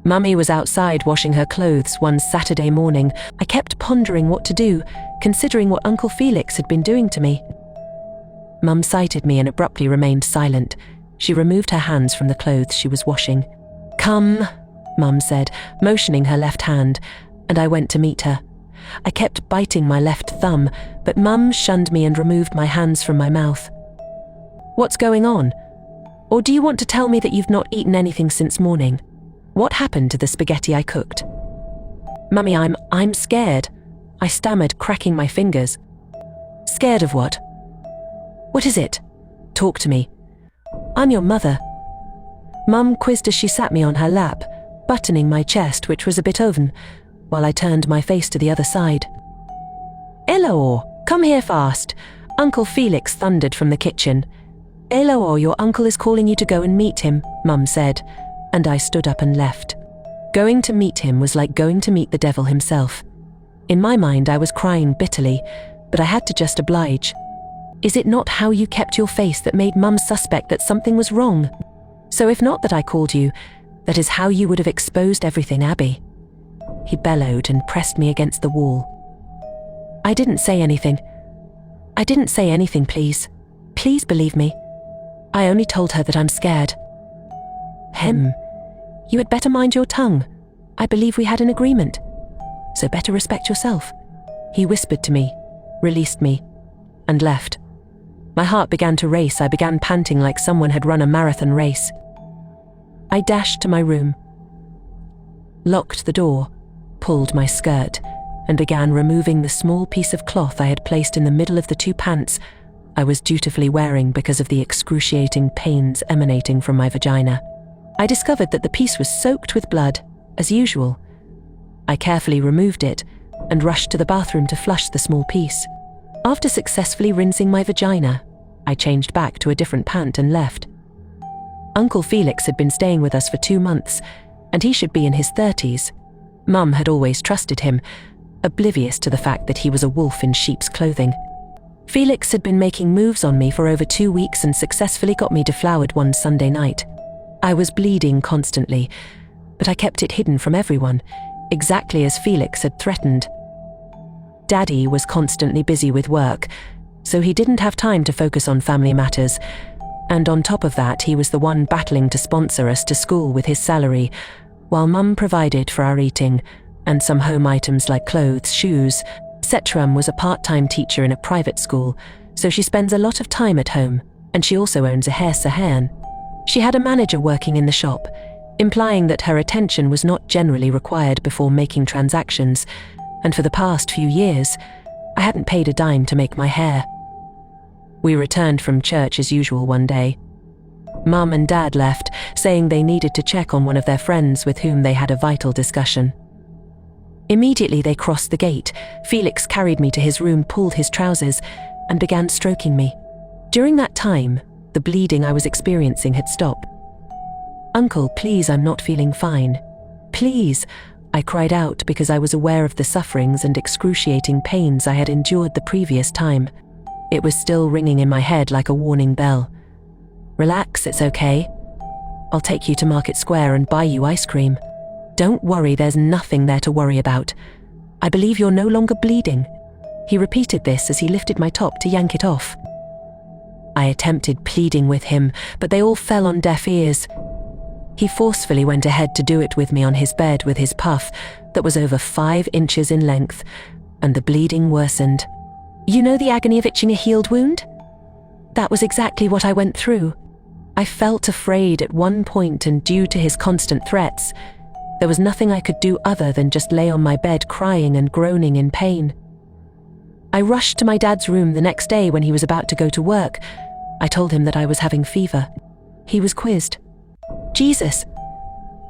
Mummy was outside washing her clothes one Saturday morning. I kept pondering what to do, considering what Uncle Felix had been doing to me. Mum sighted me and abruptly remained silent. She removed her hands from the clothes she was washing. "Come," Mum said, motioning her left hand, and I went to meet her. I kept biting my left thumb, but Mum shunned me and removed my hands from my mouth. "What's going on? Or do you want to tell me that you've not eaten anything since morning? What happened to the spaghetti I cooked?" "Mummy, I'm scared," I stammered, cracking my fingers. "Scared of what? What is it? Talk to me. I'm your mother." Mum quizzed as she sat me on her lap, buttoning my chest, which was a bit open, while I turned my face to the other side. "Eloor, come here fast," Uncle Felix thundered from the kitchen. "Eloor, your uncle is calling you to go and meet him," Mum said, and I stood up and left. Going to meet him was like going to meet the devil himself. In my mind, I was crying bitterly, but I had to just oblige. "Is it not how you kept your face that made Mum suspect that something was wrong? So if not that I called you, that is how you would have exposed everything, Abby." He bellowed and pressed me against the wall. "I didn't say anything. I didn't say anything, please. Please believe me. I only told her that I'm scared." You had better mind your tongue. I believe we had an agreement. So better respect yourself." He whispered to me, released me, and left. My heart began to race. I began panting like someone had run a marathon race. I dashed to my room, locked the door, pulled my skirt, and began removing the small piece of cloth I had placed in the middle of the two pants I was dutifully wearing because of the excruciating pains emanating from my vagina. I discovered that the piece was soaked with blood, as usual. I carefully removed it and rushed to the bathroom to flush the small piece. After successfully rinsing my vagina, I changed back to a different pant and left. Uncle Felix had been staying with us for 2 months, and he should be in his 30s. Mum had always trusted him, oblivious to the fact that he was a wolf in sheep's clothing. Felix had been making moves on me for over 2 weeks and successfully got me deflowered one Sunday night. I was bleeding constantly, but I kept it hidden from everyone, exactly as Felix had threatened. Daddy was constantly busy with work, so he didn't have time to focus on family matters, and on top of that, he was the one battling to sponsor us to school with his salary, while Mum provided for our eating and some home items like clothes, shoes. Setram was a part-time teacher in a private school, so she spends a lot of time at home, and she also owns a hair salon. She had a manager working in the shop, implying that her attention was not generally required before making transactions, and for the past few years, I hadn't paid a dime to make my hair. We returned from church as usual one day. Mum and Dad left, saying they needed to check on one of their friends with whom they had a vital discussion. Immediately they crossed the gate. Felix carried me to his room, pulled his trousers, and began stroking me. During that time, the bleeding I was experiencing had stopped. "Uncle, please, I'm not feeling fine. Please," I cried out because I was aware of the sufferings and excruciating pains I had endured the previous time. It was still ringing in my head like a warning bell. "Relax, it's okay. I'll take you to Market Square and buy you ice cream. Don't worry, there's nothing there to worry about. I believe you're no longer bleeding." He repeated this as he lifted my top to yank it off. I attempted pleading with him, but they all fell on deaf ears. He forcefully went ahead to do it with me on his bed with his puff that was over 5 inches in length, and the bleeding worsened. You know the agony of itching a healed wound? That was exactly what I went through. I felt afraid at one point, and due to his constant threats, there was nothing I could do other than just lay on my bed crying and groaning in pain. I rushed to my dad's room the next day when he was about to go to work. I told him that I was having fever. He was quizzed. "Jesus.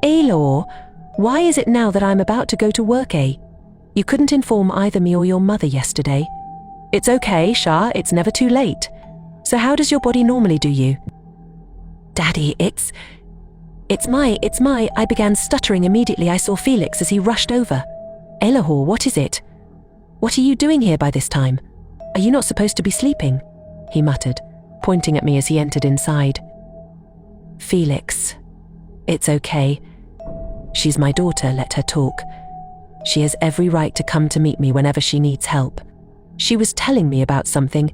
Eloor, why is it now that I'm about to go to work, eh? You couldn't inform either me or your mother yesterday." "It's okay, Shah, it's never too late. So how does your body normally do you?" "Daddy, it's my, I began stuttering immediately I saw Felix as he rushed over. "Eloor, what is it? What are you doing here by this time? Are you not supposed to be sleeping?" he muttered, pointing at me as he entered inside. "Felix, it's okay. She's my daughter, let her talk. She has every right to come to meet me whenever she needs help. She was telling me about something.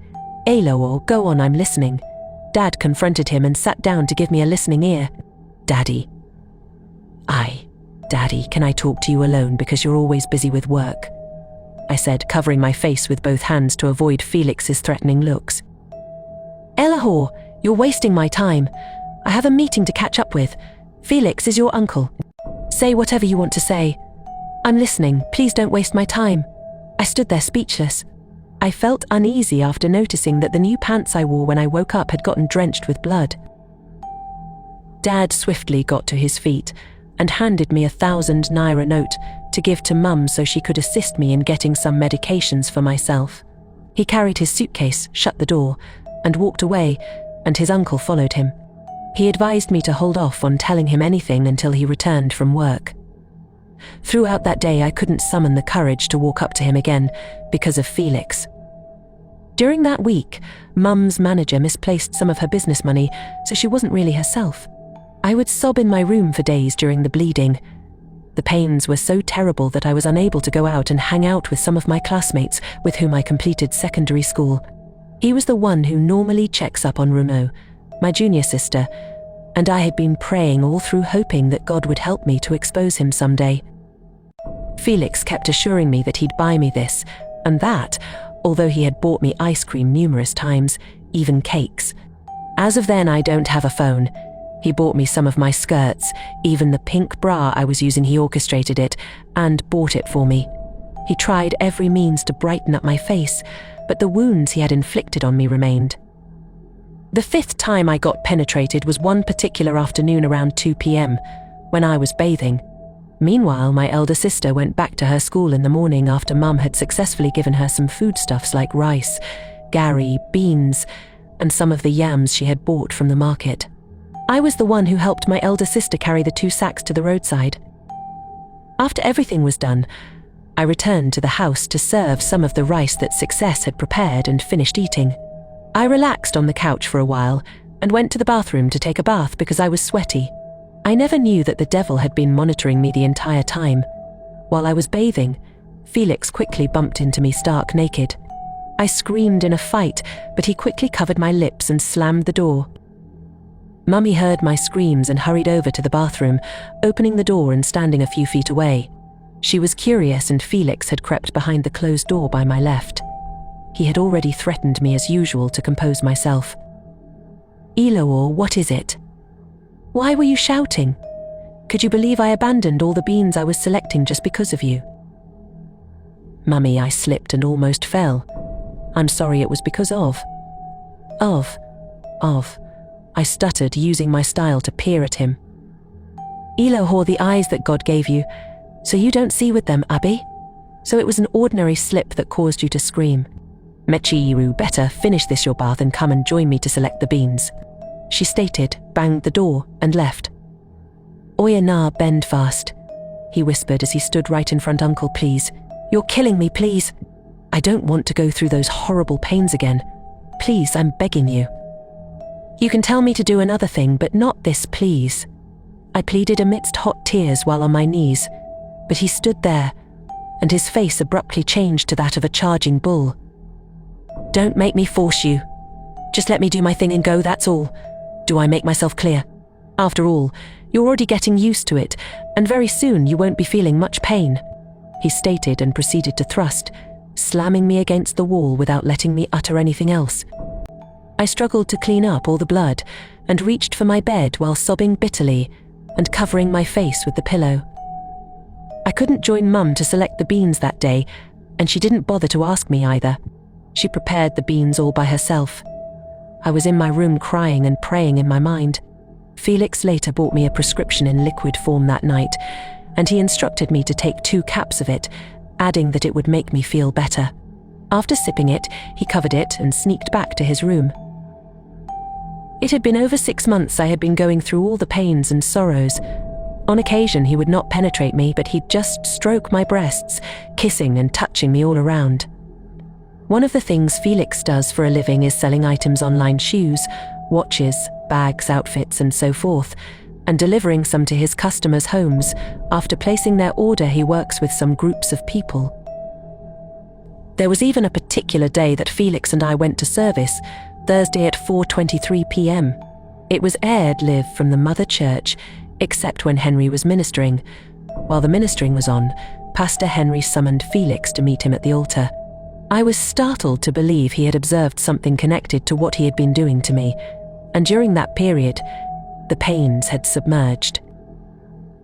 Eloor, go on, I'm listening. Dad confronted him and sat down to give me a listening ear. Daddy. Daddy, can I talk to you alone because you're always busy with work? I said, covering my face with both hands to avoid Felix's threatening looks. Eloor, you're wasting my time. I have a meeting to catch up with. Felix is your uncle. Say whatever you want to say. I'm listening, please don't waste my time. I stood there speechless. I felt uneasy after noticing that the new pants I wore when I woke up had gotten drenched with blood. Dad swiftly got to his feet and handed me 1,000 naira note to give to Mum so she could assist me in getting some medications for myself. He carried his suitcase, shut the door, and walked away, and his uncle followed him. He advised me to hold off on telling him anything until he returned from work. Throughout that day, I couldn't summon the courage to walk up to him again because of Felix. During that week, Mum's manager misplaced some of her business money, so she wasn't really herself. I would sob in my room for days during the bleeding. The pains were so terrible that I was unable to go out and hang out with some of my classmates with whom I completed secondary school. He was the one who normally checks up on Rumo, my junior sister, and I had been praying all through hoping that God would help me to expose him someday. Felix kept assuring me that he'd buy me this and that, although he had bought me ice cream numerous times, even cakes. As of then, I don't have a phone. He bought me some of my skirts, even the pink bra I was using. He orchestrated it and bought it for me. He tried every means to brighten up my face, but the wounds he had inflicted on me remained. The 5th time I got penetrated was one particular afternoon around 2 p.m, when I was bathing. Meanwhile, my elder sister went back to her school in the morning after Mum had successfully given her some foodstuffs like rice, gari, beans, and some of the yams she had bought from the market. I was the one who helped my elder sister carry the 2 sacks to the roadside. After everything was done, I returned to the house to serve some of the rice that Success had prepared and finished eating. I relaxed on the couch for a while and went to the bathroom to take a bath because I was sweaty. I never knew that the devil had been monitoring me the entire time. While I was bathing, Felix quickly bumped into me stark naked. I screamed in a fight, but he quickly covered my lips and slammed the door. Mummy heard my screams and hurried over to the bathroom, opening the door and standing a few feet away. She was curious, and Felix had crept behind the closed door by my left. He had already threatened me as usual to compose myself. Eloor, what is it? Why were you shouting? Could you believe I abandoned all the beans I was selecting just because of you? Mummy, I slipped and almost fell. I'm sorry, it was because of. I stuttered, using my style to peer at him. Eloor, the eyes that God gave you, so you don't see with them, Abby? So it was an ordinary slip that caused you to scream. Mechiru, better finish this your bath and come and join me to select the beans, she stated, banged the door, and left. Oya na, bend fast, he whispered as he stood right in front. Uncle, please. You're killing me, please. I don't want to go through those horrible pains again. Please, I'm begging you. You can tell me to do another thing, but not this, please. I pleaded amidst hot tears while on my knees, but he stood there, and his face abruptly changed to that of a charging bull. Don't make me force you. Just let me do my thing and go, that's all. Do I make myself clear? After all, you're already getting used to it, and very soon you won't be feeling much pain, he stated and proceeded to thrust, slamming me against the wall without letting me utter anything else. I struggled to clean up all the blood and reached for my bed while sobbing bitterly and covering my face with the pillow. I couldn't join Mum to select the beans that day, and she didn't bother to ask me either. She prepared the beans all by herself. I was in my room crying and praying in my mind. Felix later bought me a prescription in liquid form that night, and he instructed me to take 2 caps of it, adding that it would make me feel better. After sipping it, he covered it and sneaked back to his room. It had been over 6 months I had been going through all the pains and sorrows. On occasion, he would not penetrate me, but he'd just stroke my breasts, kissing and touching me all around. One of the things Felix does for a living is selling items online: shoes, watches, bags, outfits, and so forth. and delivering some to his customers' homes. After placing their order, he works with some groups of people. There was even a particular day that Felix and I went to service, Thursday at 4:23 p.m. It was aired live from the Mother Church, except when Henry was ministering. While the ministering was on, Pastor Henry summoned Felix to meet him at the altar. I was startled to believe he had observed something connected to what he had been doing to me, and during that period, the pains had submerged.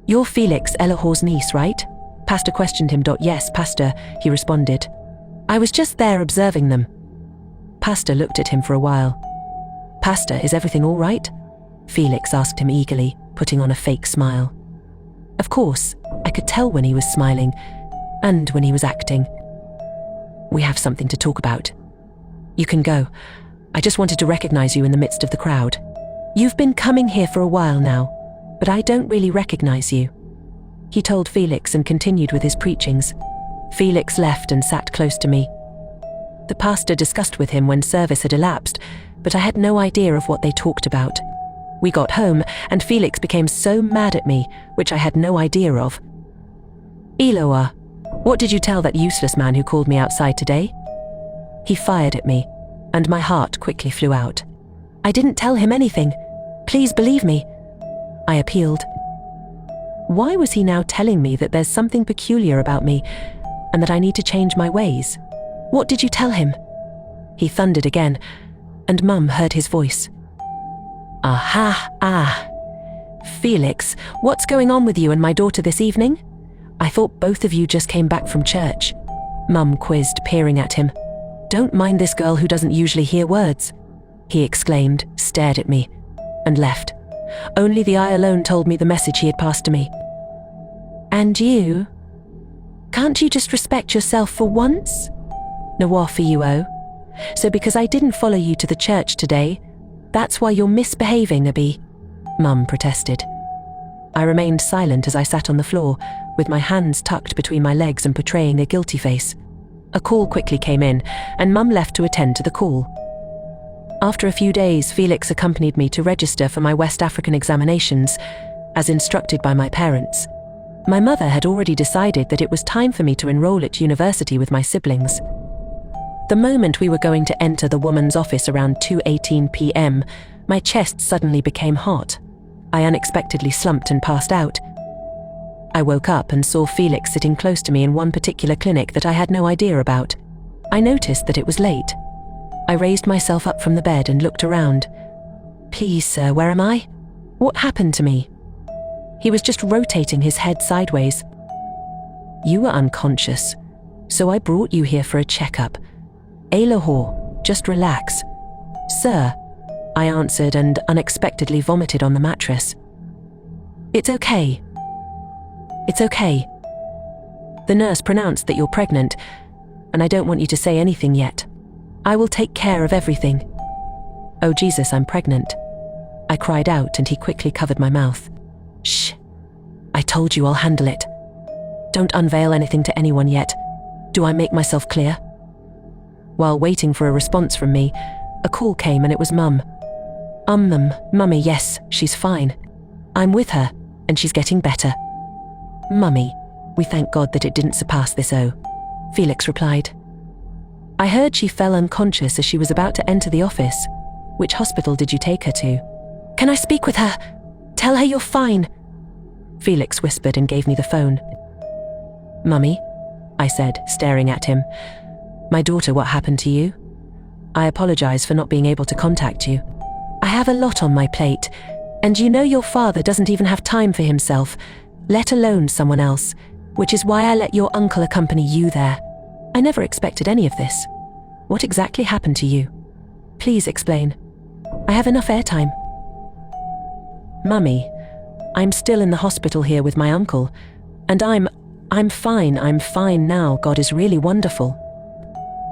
"You're Felix, Eloor's niece, right?" Pastor questioned him. "Yes, Pastor," he responded. "I was just there observing them." Pastor looked at him for a while. "Pastor, is everything all right?" Felix asked him eagerly, putting on a fake smile. Of course, I could tell when he was smiling, and when he was acting. "We have something to talk about. You can go. I just wanted to recognize you in the midst of the crowd. You've been coming here for a while now, but I don't really recognize you," he told Felix and continued with his preachings. Felix left and sat close to me. The pastor discussed with him when service had elapsed, but I had no idea of what they talked about. We got home, and Felix became so mad at me, which I had no idea of. "Eloor, what did you tell that useless man who called me outside today?" He fired at me, and my heart quickly flew out. "I didn't tell him anything. Please believe me," I appealed. Why was he now telling me that there's something peculiar about me, and that I need to change my ways? "What did you tell him?" He thundered again, and Mum heard his voice. "Felix, what's going on with you and my daughter this evening? I thought both of you just came back from church," Mum quizzed, peering at him. "Don't mind this girl who doesn't usually hear words," he exclaimed, stared at me, and left. Only the eye alone told me the message he had passed to me. "And you? Can't you just respect yourself for once? Nawa for you, oh. So because I didn't follow you to the church today, that's why you're misbehaving, Abby," Mum protested. I remained silent as I sat on the floor, with my hands tucked between my legs and portraying a guilty face. A call quickly came in, and Mum left to attend to the call. After a few days, Felix accompanied me to register for my West African examinations, as instructed by my parents. My mother had already decided that it was time for me to enroll at university with my siblings. The moment we were going to enter the woman's office around 2:18 p.m., my chest suddenly became hot. I unexpectedly slumped and passed out. I woke up and saw Felix sitting close to me in one particular clinic that I had no idea about. I noticed that it was late. I raised myself up from the bed and looked around. "Please, sir, where am I? What happened to me?" He was just rotating his head sideways. "You were unconscious, so I brought you here for a checkup. Eloor, just relax." "Sir," I answered and unexpectedly vomited on the mattress. "It's okay. It's okay. The nurse pronounced that you're pregnant, and I don't want you to say anything yet. I will take care of everything." "Oh Jesus, I'm pregnant," I cried out, and he quickly covered my mouth. "Shh. I told you I'll handle it. Don't unveil anything to anyone yet. Do I make myself clear?" While waiting for a response from me, a call came and it was Mum. Mummy, yes, she's fine. I'm with her, and she's getting better." "Mummy, we thank God that it didn't surpass this, Felix replied. "I heard she fell unconscious as she was about to enter the office. Which hospital did you take her to?" "Can I speak with her? Tell her you're fine," Felix whispered and gave me the phone. "Mummy," I said, staring at him. "My daughter, what happened to you? I apologize for not being able to contact you. I have a lot on my plate, and you know your father doesn't even have time for himself, let alone someone else, which is why I let your uncle accompany you there. I never expected any of this. What exactly happened to you? Please explain. I have enough airtime." "Mummy, I'm still in the hospital here with my uncle, and I'm fine now. God is really wonderful."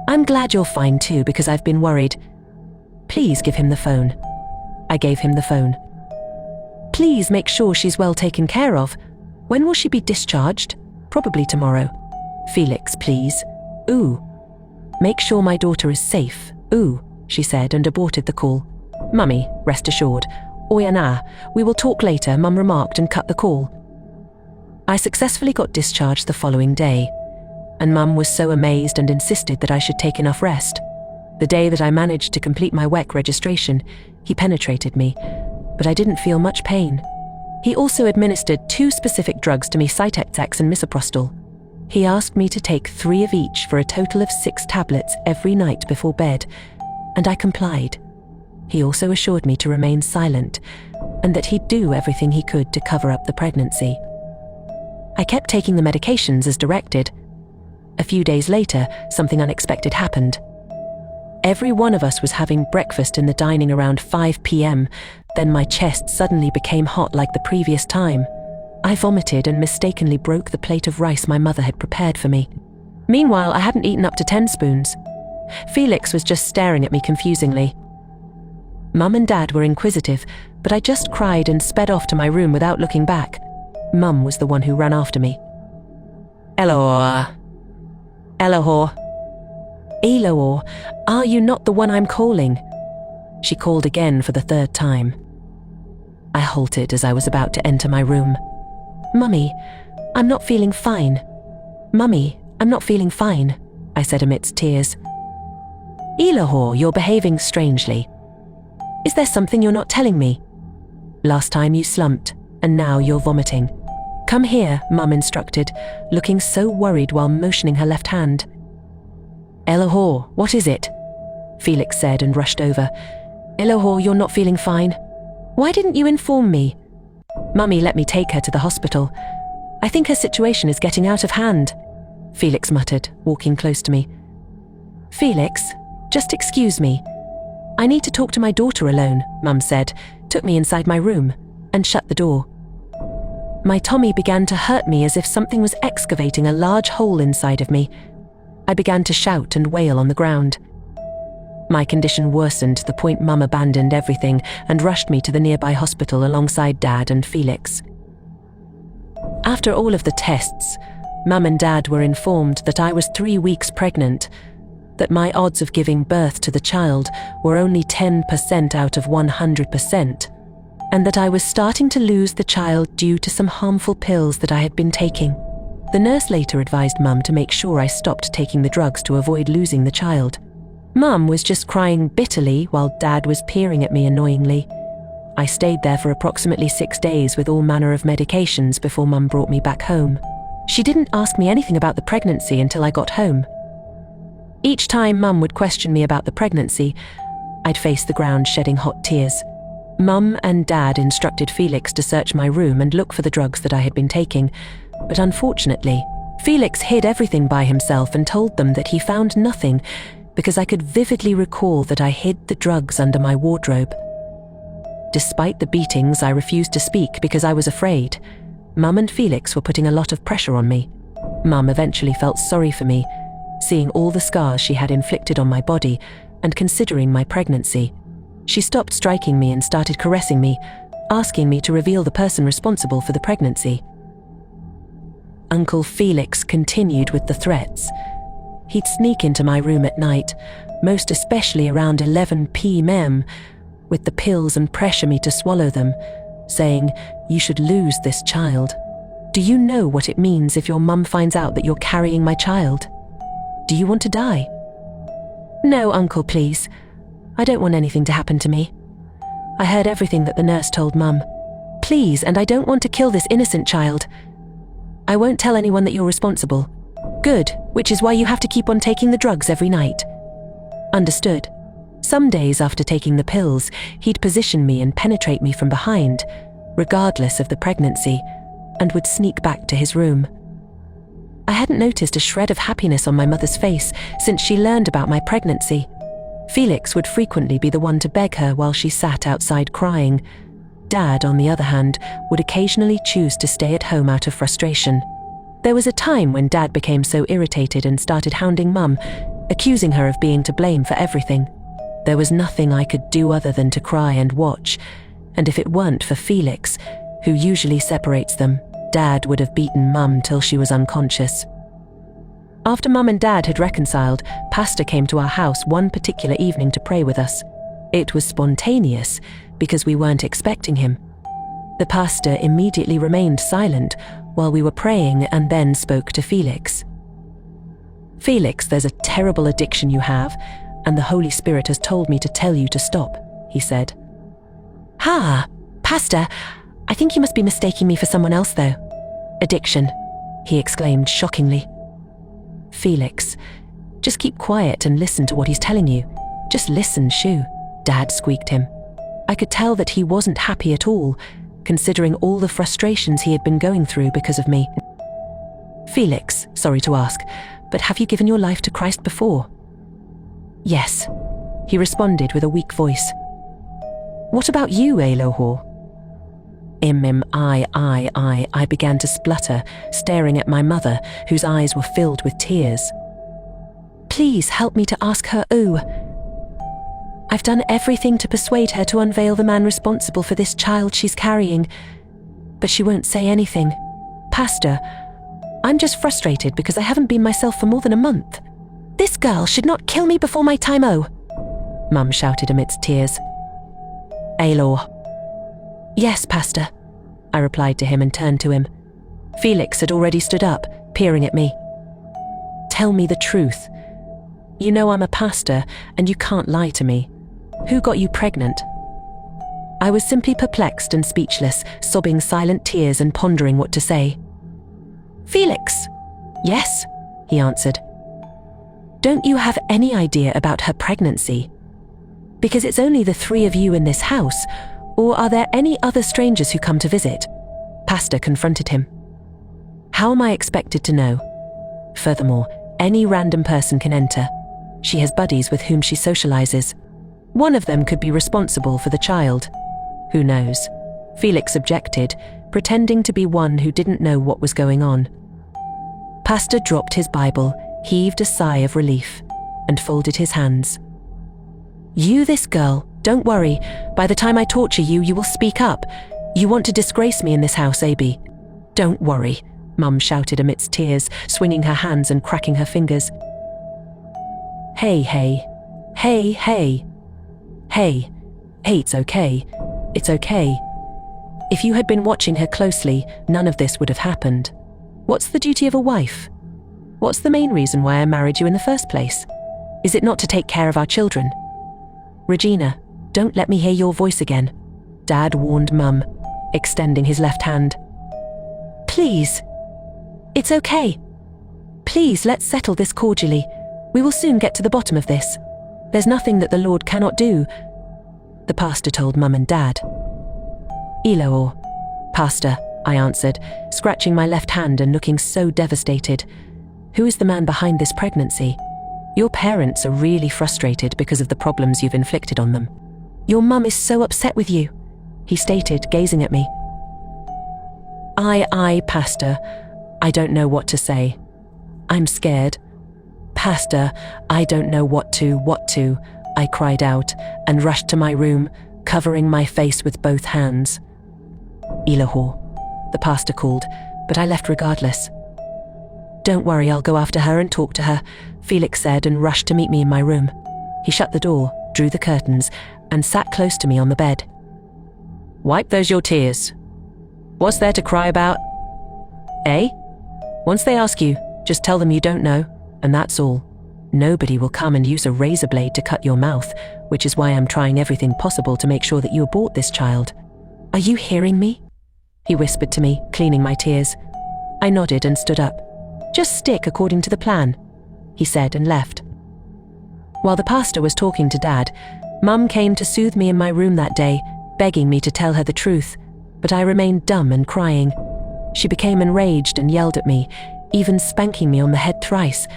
"I'm glad you're fine too, because I've been worried. Please give him the phone." I gave him the phone. "Please make sure she's well taken care of. When will she be discharged?" "Probably tomorrow." "Felix, please. Ooh. Make sure my daughter is safe. Ooh," she said and aborted the call. "Mummy, rest assured, Oyana, we will talk later, Mum remarked and cut the call. I successfully got discharged the following day, and Mum was so amazed and insisted that I should take enough rest. The day that I managed to complete my WEC registration, he penetrated me, but I didn't feel much pain. He also administered 2 specific drugs to me, Cytexex and misoprostol. He asked me to take 3 of each for a total of 6 tablets every night before bed, and I complied. He also assured me to remain silent, and that he'd do everything he could to cover up the pregnancy. I kept taking the medications as directed. A few days later, something unexpected happened. Every one of us was having breakfast in the dining around 5 p.m. Then my chest suddenly became hot like the previous time. I vomited and mistakenly broke the plate of rice my mother had prepared for me. Meanwhile, I hadn't eaten up to 10 spoons. Felix was just staring at me confusingly. Mum and Dad were inquisitive, but I just cried and sped off to my room without looking back. Mum was the one who ran after me. Eloor. Eloor. Eloor, are you not the one I'm calling? She called again for the 3rd time. I halted as I was about to enter my room. Mummy, I'm not feeling fine. Mummy, I'm not feeling fine, I said amidst tears. Eloor, you're behaving strangely. Is there something you're not telling me? Last time you slumped, and now you're vomiting. Come here, Mum instructed, looking so worried while motioning her left hand. Eloor, what is it? Felix said and rushed over. Eloor, you're not feeling fine. Why didn't you inform me? Mummy let me take her to the hospital. I think her situation is getting out of hand, Felix muttered, walking close to me. Felix, just excuse me. I need to talk to my daughter alone, Mum said, took me inside my room, and shut the door. My tummy began to hurt me as if something was excavating a large hole inside of me. I began to shout and wail on the ground. My condition worsened to the point Mum abandoned everything and rushed me to the nearby hospital alongside Dad and Felix. After all of the tests, Mum and Dad were informed that I was 3 weeks pregnant, that my odds of giving birth to the child were only 10% out of 100%, and that I was starting to lose the child due to some harmful pills that I had been taking. The nurse later advised Mum to make sure I stopped taking the drugs to avoid losing the child. Mum was just crying bitterly while Dad was peering at me annoyingly. I stayed there for approximately 6 days with all manner of medications before Mum brought me back home. She didn't ask me anything about the pregnancy until I got home. Each time Mum would question me about the pregnancy, I'd face the ground shedding hot tears. Mum and Dad instructed Felix to search my room and look for the drugs that I had been taking, but unfortunately, Felix hid everything by himself and told them that he found nothing because I could vividly recall that I hid the drugs under my wardrobe. Despite the beatings, I refused to speak because I was afraid. Mum and Felix were putting a lot of pressure on me. Mum eventually felt sorry for me, seeing all the scars she had inflicted on my body and considering my pregnancy. She stopped striking me and started caressing me, asking me to reveal the person responsible for the pregnancy. Uncle Felix continued with the threats. He'd sneak into my room at night, most especially around 11 p.m., with the pills and pressure me to swallow them, saying, "You should lose this child. Do you know what it means if your mum finds out that you're carrying my child? Do you want to die?" "No, Uncle, please. I don't want anything to happen to me. I heard everything that the nurse told Mum. Please, and I don't want to kill this innocent child. I won't tell anyone that you're responsible." "Good, which is why you have to keep on taking the drugs every night." "Understood." Some days after taking the pills, he'd position me and penetrate me from behind, regardless of the pregnancy, and would sneak back to his room. I hadn't noticed a shred of happiness on my mother's face since she learned about my pregnancy. Felix would frequently be the one to beg her while she sat outside crying. Dad, on the other hand, would occasionally choose to stay at home out of frustration. There was a time when Dad became so irritated and started hounding Mum, accusing her of being to blame for everything. There was nothing I could do other than to cry and watch, and if it weren't for Felix, who usually separates them, Dad would have beaten Mum till she was unconscious. After Mum and Dad had reconciled, Pastor came to our house one particular evening to pray with us. It was spontaneous, because we weren't expecting him. The pastor immediately remained silent while we were praying and then spoke to Felix. "Felix, there's a terrible addiction you have, and the Holy Spirit has told me to tell you to stop," he said. "Ha, Pastor, I think you must be mistaking me for someone else though." "Addiction," he exclaimed shockingly. "Felix, just keep quiet and listen to what he's telling you. Just listen, shoo," Dad squeaked him. I could tell that he wasn't happy at all, considering all the frustrations he had been going through because of me. "Felix, sorry to ask, but have you given your life to Christ before?" "Yes," he responded with a weak voice. "What about you, Eloor?" I began to splutter, staring at my mother, whose eyes were filled with tears. "Please help me to ask her. I've done everything to persuade her to unveil the man responsible for this child she's carrying, but she won't say anything. Pastor, I'm just frustrated because I haven't been myself for more than a month. This girl should not kill me before my time, Mum shouted amidst tears. "Eloor." "Yes, Pastor," I replied to him and turned to him. Felix had already stood up, peering at me. "Tell me the truth. You know I'm a pastor and you can't lie to me. Who got you pregnant?" I was simply perplexed and speechless, sobbing silent tears and pondering what to say. "Felix." "Yes," he answered. "Don't you have any idea about her pregnancy? Because it's only the three of you in this house, or are there any other strangers who come to visit?" Pastor confronted him. "How am I expected to know? Furthermore, any random person can enter. She has buddies with whom she socializes. One of them could be responsible for the child. Who knows?" Felix objected, pretending to be one who didn't know what was going on. Pastor dropped his Bible, heaved a sigh of relief, and folded his hands. "You, this girl, don't worry. By the time I torture you, you will speak up. You want to disgrace me in this house, Abby." "Don't worry," Mum shouted amidst tears, swinging her hands and cracking her fingers. Hey, hey, hey, hey, hey, hey, it's okay, it's okay. If you had been watching her closely, none of this would have happened. What's the duty of a wife? What's the main reason why I married you in the first place? Is it not to take care of our children? Regina, don't let me hear your voice again," Dad warned Mum, extending his left hand. "Please. It's okay. Please, let's settle this cordially. We will soon get to the bottom of this. There's nothing that the Lord cannot do," the pastor told Mum and Dad. "Eloor." "Pastor," I answered, scratching my left hand and looking so devastated. "Who is the man behind this pregnancy? Your parents are really frustrated because of the problems you've inflicted on them. Your mum is so upset with you," he stated, gazing at me. Pastor, I don't know what to say. I'm scared. Pastor, I don't know what to, I cried out and rushed to my room, covering my face with both hands. "Eloor," the pastor called, but I left regardless. "Don't worry, I'll go after her and talk to her," Felix said and rushed to meet me in my room. He shut the door, drew the curtains, and sat close to me on the bed. "Wipe those your tears. What's there to cry about? Eh? Once they ask you, just tell them you don't know, and that's all. Nobody will come and use a razor blade to cut your mouth, which is why I'm trying everything possible to make sure that you abort this child. Are you hearing me?" he whispered to me, cleaning my tears. I nodded and stood up. "Just stick according to the plan," he said and left. While the pastor was talking to Dad, Mum came to soothe me in my room that day, begging me to tell her the truth, but I remained dumb and crying. She became enraged and yelled at me, even spanking me on the head thrice,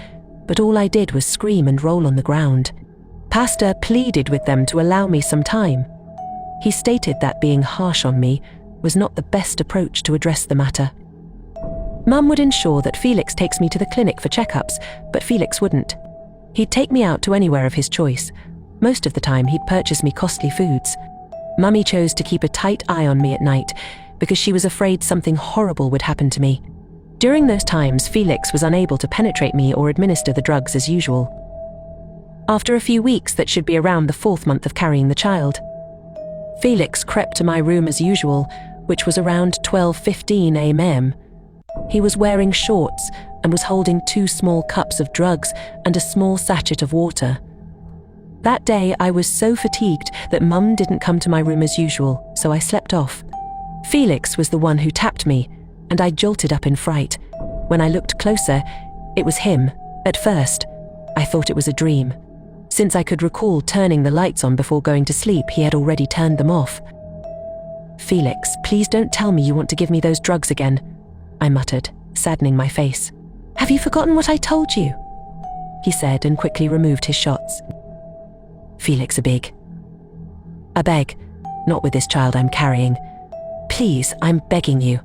but all I did was scream and roll on the ground. Pastor pleaded with them to allow me some time. He stated that being harsh on me was not the best approach to address the matter. Mum would ensure that Felix takes me to the clinic for checkups, but Felix wouldn't. He'd take me out to anywhere of his choice. Most of the time he'd purchase me costly foods. Mummy chose to keep a tight eye on me at night because she was afraid something horrible would happen to me. During those times, Felix was unable to penetrate me or administer the drugs as usual. After a few weeks, that should be around the 4th month of carrying the child, Felix crept to my room as usual, which was around 12:15 a.m. He was wearing shorts and was holding 2 small cups of drugs and a small sachet of water. That day I was so fatigued that Mum didn't come to my room as usual, so I slept off. Felix was the one who tapped me, and I jolted up in fright. When I looked closer, it was him. At first, I thought it was a dream. Since I could recall turning the lights on before going to sleep, he had already turned them off. "Felix, please don't tell me you want to give me those drugs again," I muttered, saddening my face. "Have you forgotten what I told you?" he said and quickly removed his shots. "Felix, I beg, not with this child I'm carrying. Please, I'm begging you."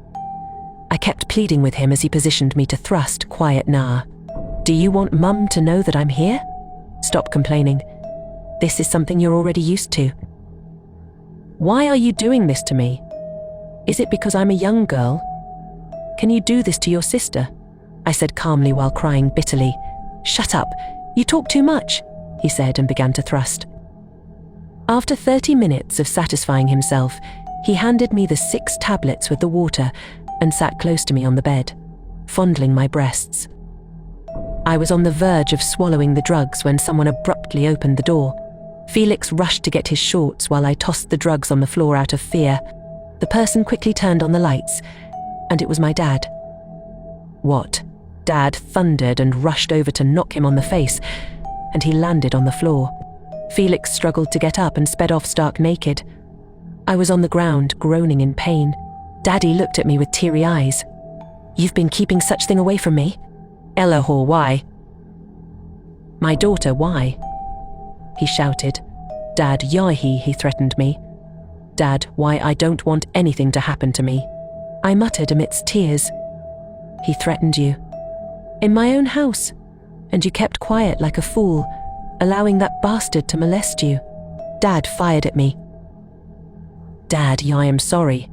I kept pleading with him as he positioned me to thrust. "Quiet now. Do you want Mum to know that I'm here? Stop complaining. This is something you're already used to. Why are you doing this to me? Is it because I'm a young girl? Can you do this to your sister?" I said calmly while crying bitterly. "Shut up. You talk too much," he said and began to thrust. After 30 minutes of satisfying himself, he handed me the 6 tablets with the water and sat close to me on the bed, fondling my breasts. I was on the verge of swallowing the drugs when someone abruptly opened the door. Felix rushed to get his shorts while I tossed the drugs on the floor out of fear. The person quickly turned on the lights, and it was my dad. "What?" Dad thundered and rushed over to knock him on the face, and he landed on the floor. Felix struggled to get up and sped off stark naked. I was on the ground, groaning in pain. Daddy looked at me with teary eyes. "You've been keeping such thing away from me?" "Eloor, why?" "My daughter, why?" he shouted. "Dad, yahi," he threatened me. "Dad, why I don't want anything to happen to me," I muttered amidst tears. "He threatened you? In my own house? And you kept quiet like a fool, allowing that bastard to molest you?" Dad fired at me. "Dad, I am sorry.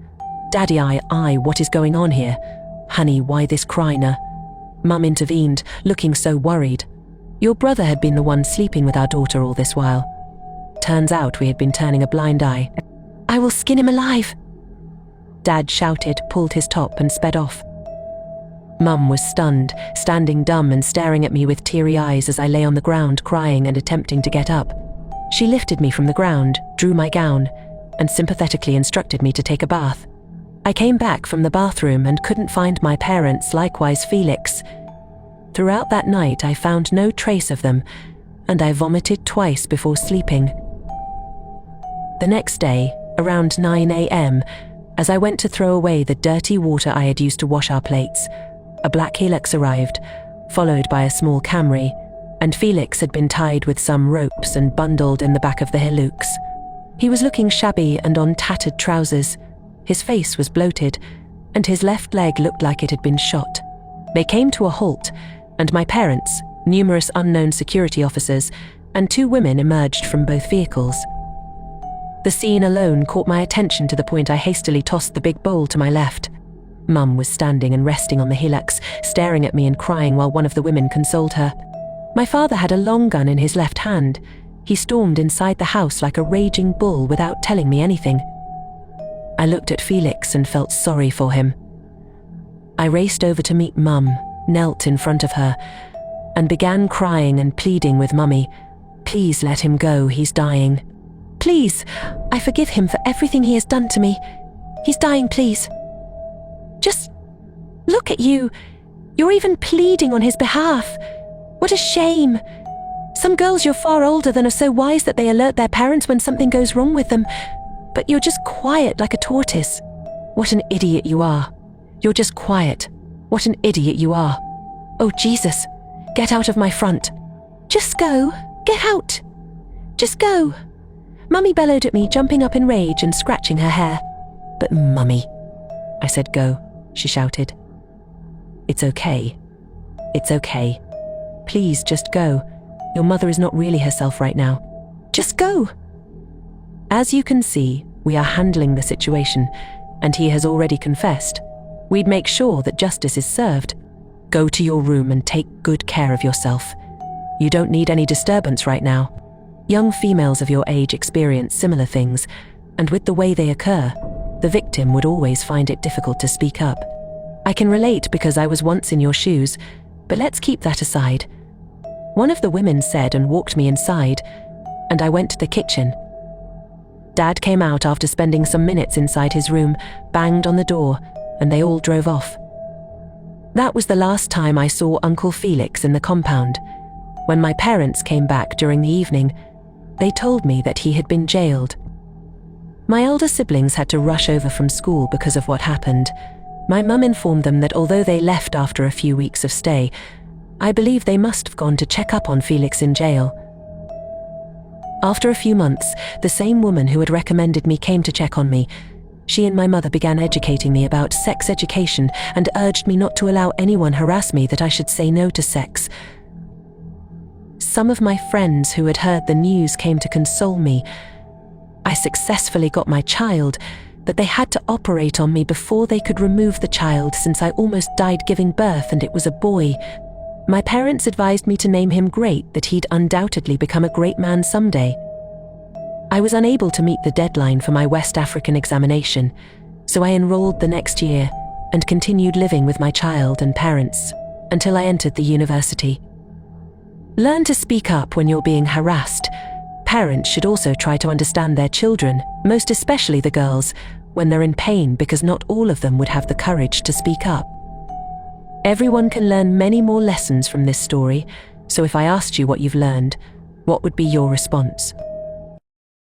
Daddy, what is going on here? Honey, why this cry now?" Mum intervened, looking so worried. "Your brother had been the one sleeping with our daughter all this while. Turns out we had been turning a blind eye." "I will skin him alive," Dad shouted, pulled his top and sped off. Mum was stunned, standing dumb and staring at me with teary eyes as I lay on the ground crying and attempting to get up. She lifted me from the ground, drew my gown, and sympathetically instructed me to take a bath. I came back from the bathroom and couldn't find my parents, likewise Felix. Throughout that night I found no trace of them, and I vomited twice before sleeping. The next day, around 9 a.m., as I went to throw away the dirty water I had used to wash our plates, a black Helix arrived, followed by a small Camry, and Felix had been tied with some ropes and bundled in the back of the Hilux. He was looking shabby and on tattered trousers. His face was bloated, and his left leg looked like it had been shot. They came to a halt, and my parents, numerous unknown security officers, and 2 women emerged from both vehicles. The scene alone caught my attention to the point I hastily tossed the big bowl to my left. Mum was standing and resting on the Hilux, staring at me and crying while one of the women consoled her. My father had a long gun in his left hand. He stormed inside the house like a raging bull without telling me anything. I looked at Felix and felt sorry for him. I raced over to meet Mum, knelt in front of her, and began crying and pleading with Mummy. "Please let him go, he's dying. Please, I forgive him for everything he has done to me. He's dying, please. Just look at you. You're even pleading on his behalf. What a shame. Some girls you're far older than are so wise that they alert their parents when something goes wrong with them, but you're just quiet like a tortoise. What an idiot you are. You're just quiet. What an idiot you are. Oh, Jesus, get out of my front. Just go. Get out. Just go." Mummy bellowed at me, jumping up in rage and scratching her hair. "But Mummy," I said. "Go," she shouted. "It's okay. It's okay. Please just go. Your mother is not really herself right now. Just go." As you can see, we are handling the situation, and he has already confessed. We'd make sure that justice is served. Go to your room and take good care of yourself. You don't need any disturbance right now. Young females of your age experience similar things, and with the way they occur, the victim would always find it difficult to speak up. I can relate because I was once in your shoes, but let's keep that aside. One of the women said and walked me inside, and I went to the kitchen. Dad came out after spending some minutes inside his room, banged on the door, and they all drove off. That was the last time I saw Uncle Felix in the compound. When my parents came back during the evening, they told me that he had been jailed. My elder siblings had to rush over from school because of what happened. My mum informed them that although they left after a few weeks of stay, I believe they must have gone to check up on Felix in jail. After a few months, the same woman who had recommended me came to check on me. She and my mother began educating me about sex education and urged me not to allow anyone harass me, that I should say no to sex. Some of my friends who had heard the news came to console me. I successfully got my child, but they had to operate on me before they could remove the child, since I almost died giving birth and it was a boy. My parents advised me to name him Great, that he'd undoubtedly become a great man someday. I was unable to meet the deadline for my West African examination, so I enrolled the next year and continued living with my child and parents until I entered the university. Learn to speak up when you're being harassed. Parents should also try to understand their children, most especially the girls, when they're in pain, because not all of them would have the courage to speak up. Everyone can learn many more lessons from this story, so if I asked you what you've learned, what would be your response?